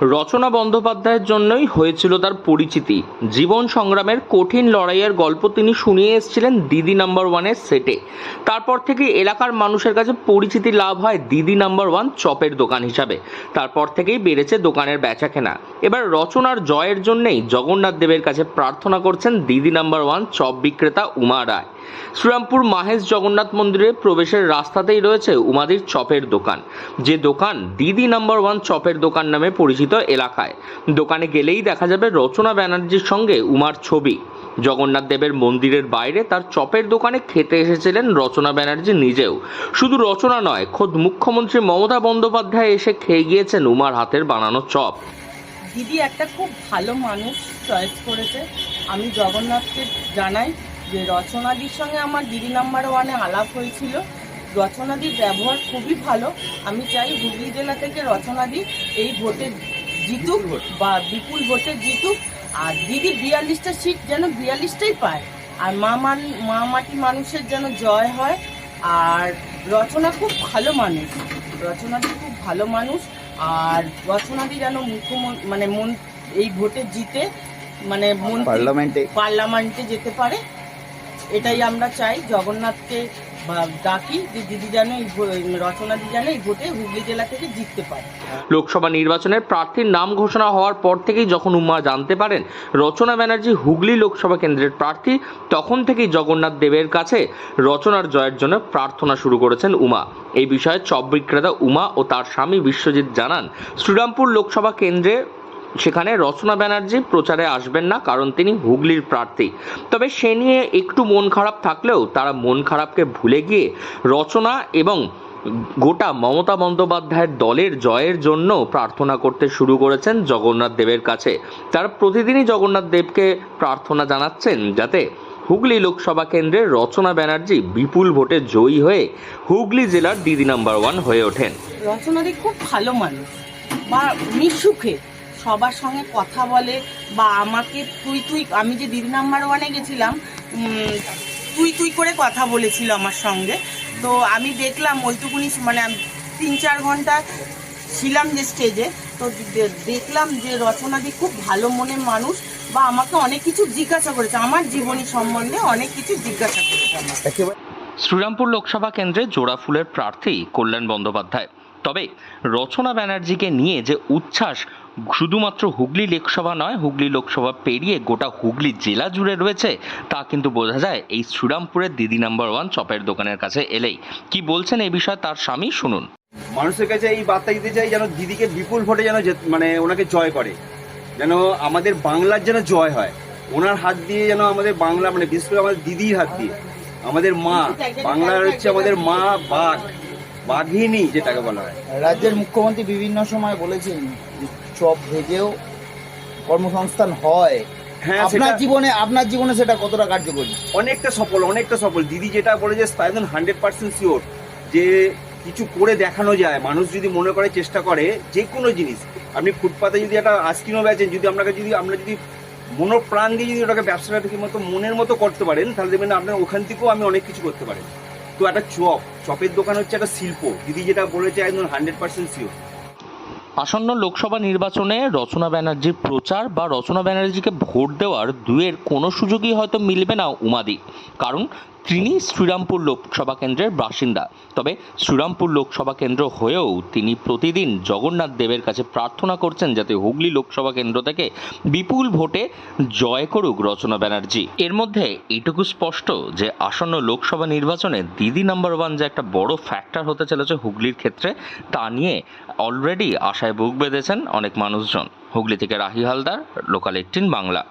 রচনা বন্দ্যোপাধ্যায়ের জন্যই হয়েছিল তার পরিচিতি। জীবন সংগ্রামের কঠিন লড়াইয়ের গল্প তিনি শুনিয়ে এসেছিলেন দিদি নাম্বার ওয়ানের সেটে। তারপর থেকে এলাকার মানুষের কাছে পরিচিতি লাভ হয় দিদি নাম্বার ওয়ান চপের দোকান হিসাবে। তারপর থেকেই বেড়েছে দোকানের বেচাকেনা। এবার রচনার জয়ের জন্যেই জগন্নাথ দেবের কাছে প্রার্থনা করছেন দিদি নাম্বার ওয়ান চপ বিক্রেতা উমা রায়। শ্রীরামপুর মাহেশ জগন্নাথ মন্দিরে প্রবেশের রাস্তাতেই রয়েছে উমাদির চপের দোকান, যে দোকান দিদি নাম্বার ওয়ান চপের দোকান নামে পরিচিত এলাকায়। দোকানে গেলেই দেখা যাবে রচনা ব্যানার্জির সঙ্গে উমার ছবি। জগন্নাথ দেবের মন্দিরের বাইরে তার চপের দোকানে খেতে এসেছিলেন রচনা ব্যানার্জি নিজেও। শুধু রচনা নয়, খোদ মুখ্যমন্ত্রী মমতা বন্দ্যোপাধ্যায় এসে খেয়ে গিয়েছেন উমার হাতের বানানো চপ। দিদি একটা খুব ভালো মানুষ চয়েস করেছে। আমি জগন্নাথকে জানাই যে রচনাদির সঙ্গে আমার দিদি নাম্বার ওয়ানে আলাপ হয়েছিল। রচনাদির ব্যবহার খুবই ভালো। আমি চাই হুগলি জেলা থেকে রচনাদি এই ভোটে জিতুক বা বিপুল ভোটে জিতুক, আর দিদি 42টা সিট যেন 42টাই পায়, আর মা মাটি মানুষের যেন জয় হয়। আর রচনা খুব ভালো মানুষ, রচনাদি খুব ভালো মানুষ। আর রচনাদি যেন মুখ্যমন্ত্রী এই ভোটে জিতে পার্লামেন্টে যেতে পারে, এটাই আমরা চাই। জগন্নাথকে ডাকি যে দিদি যেন রচনাদি যেন এই ভোটে হুগলি জেলা থেকে জিততে পারে। লোকসভা নির্বাচনের প্রার্থীর নাম ঘোষণা হওয়ার পর থেকেই যখন উমা জানতে পারেন রচনা ব্যানার্জি হুগলি লোকসভা কেন্দ্রের প্রার্থী, তখন থেকেই জগন্নাথ দেবের কাছে রচনার জয়ের জন্য প্রার্থনা শুরু করেছেন উমা। এই বিষয়ে চপ বিক্রেতা উমা ও তার স্বামী বিশ্বজিৎ জানান, শ্রীরামপুর লোকসভা কেন্দ্রে সেখানে রচনা ব্যানার্জি প্রচারে আসবেন না, কারণ তিনি হুগলির প্রার্থী। তবে সে নিয়ে একটু মন খারাপ থাকলেও তারা মন খারাপকে ভুলে গিয়ে রচনা এবং গোটা মমতা বন্দ্যোপাধ্যায়ের দলের জয়ের জন্য প্রার্থনা করতে শুরু করেছেন জগন্নাথ দেবের কাছে। তারা প্রতিদিনই জগন্নাথ দেবকে প্রার্থনা জানাচ্ছেন যাতে হুগলি লোকসভা কেন্দ্রের রচনা ব্যানার্জি বিপুল ভোটে জয়ী হয়ে হুগলি জেলার দিদি নাম্বার ওয়ান হয়ে ওঠেন। রচনাদি খুব ভালো মানুষ, বা মিশুখে সবার সঙ্গে কথা বলে, বা আমাকে তুই আমি যে দিদি নাম্বার ওয়ানে গেছিলাম তুই করে কথা বলেছিল আমার সঙ্গে। তো আমি দেখলাম ওইটুকুনি 3-4 ঘন্টা ছিলাম যে স্টেজে, তো দেখলাম যে রচনাদি খুব ভালো মনের মানুষ, বা আমাকে অনেক কিছু জিজ্ঞাসা করেছে, আমার জীবনী সম্বন্ধে অনেক কিছু জিজ্ঞাসা করেছে আমাকে। শ্রীরামপুর লোকসভা কেন্দ্রে জোড়াফুলের প্রার্থী কল্যাণ বন্দ্যোপাধ্যায়। তবে রচনা ব্যানার্জিকে নিয়ে যে উচ্ছ্বাস শুধুমাত্র হুগলি লোকসভা নয়, হুগলি লোকসভা পেরিয়ে গোটা হুগলি জেলা জুড়ে রয়েছে, তা কিন্তু বোঝা যায় এই শ্রীরামপুরের দিদি নাম্বার ওয়ান চপের দোকানের কাছে এলেই। কি বলছেন এই বিষয়ে তার স্বামী, শুনুন। মানুষের কাছে এই বার্তা দিতে চাই যেন দিদিকে বিপুল ভোটে যেন ওনাকে জয় করে, যেন আমাদের বাংলার যেন জয় হয় ওনার হাত দিয়ে, যেন আমাদের বাংলা বিশেষ করে আমাদের দিদির হাত দিয়ে, আমাদের মা বাংলার হচ্ছে আমাদের মা বাঘিনী যেটাকে বলা হয়। রাজ্যের মুখ্যমন্ত্রী বিভিন্ন সময় বলেছেন চপ ভেজেও কর্মসংস্থান হয়। হ্যাঁ, আপনার জীবনে সেটা কতটা কার্যকরী? অনেকটা সফল। দিদি যেটা বলেছে একদম 100% শিওর যে কিছু করে দেখানো যায়। মানুষ যদি মনে করে, চেষ্টা করে, যে কোনো জিনিস, আপনি ফুটপাতে যদি একটা আইসক্রিমও বেচেন, যদি আমরা যদি মনোপ্রাণ দিয়ে যদি ওটাকে ব্যবসাটা ঠিক মতো মনের মতো করতে পারেন, তাহলে দেখবেন আপনার ওখান থেকেও আমি অনেক কিছু করতে পারেন। তো একটা চপের দোকান হচ্ছে একটা শিল্প। দিদি যেটা বলেছে একদম 100% শিওর। আসন্ন লোকসভা নির্বাচনে রচনা ব্যানার্জির প্রচার বা রচনা ব্যানার্জিকে ভোট দেওয়ার দুয়ের কোনো সুযোগই হয়তো মিলবে না উমাদি, কারণ তিনি শ্রীরামপুর লোকসভা কেন্দ্রের বাসিন্দা। তবে শ্রীরামপুর লোকসভা কেন্দ্র হয়েও তিনি প্রতিদিন জগন্নাথ দেবের কাছে প্রার্থনা করছেন যাতে হুগলি লোকসভা কেন্দ্র থেকে বিপুল ভোটে জয় করুক রচনা ব্যানার্জি। এর মধ্যে এইটুকু স্পষ্ট যে আসন্ন লোকসভা নির্বাচনে দিদি নাম্বার ওয়ান যে একটা বড় ফ্যাক্টর হতে চলেছে হুগলির ক্ষেত্রে, তা নিয়ে অলরেডি আশায় বুক বেঁধেছেন অনেক মানুষজন। হুগলি থেকে রাহি হালদার, লোকাল 18 বাংলা।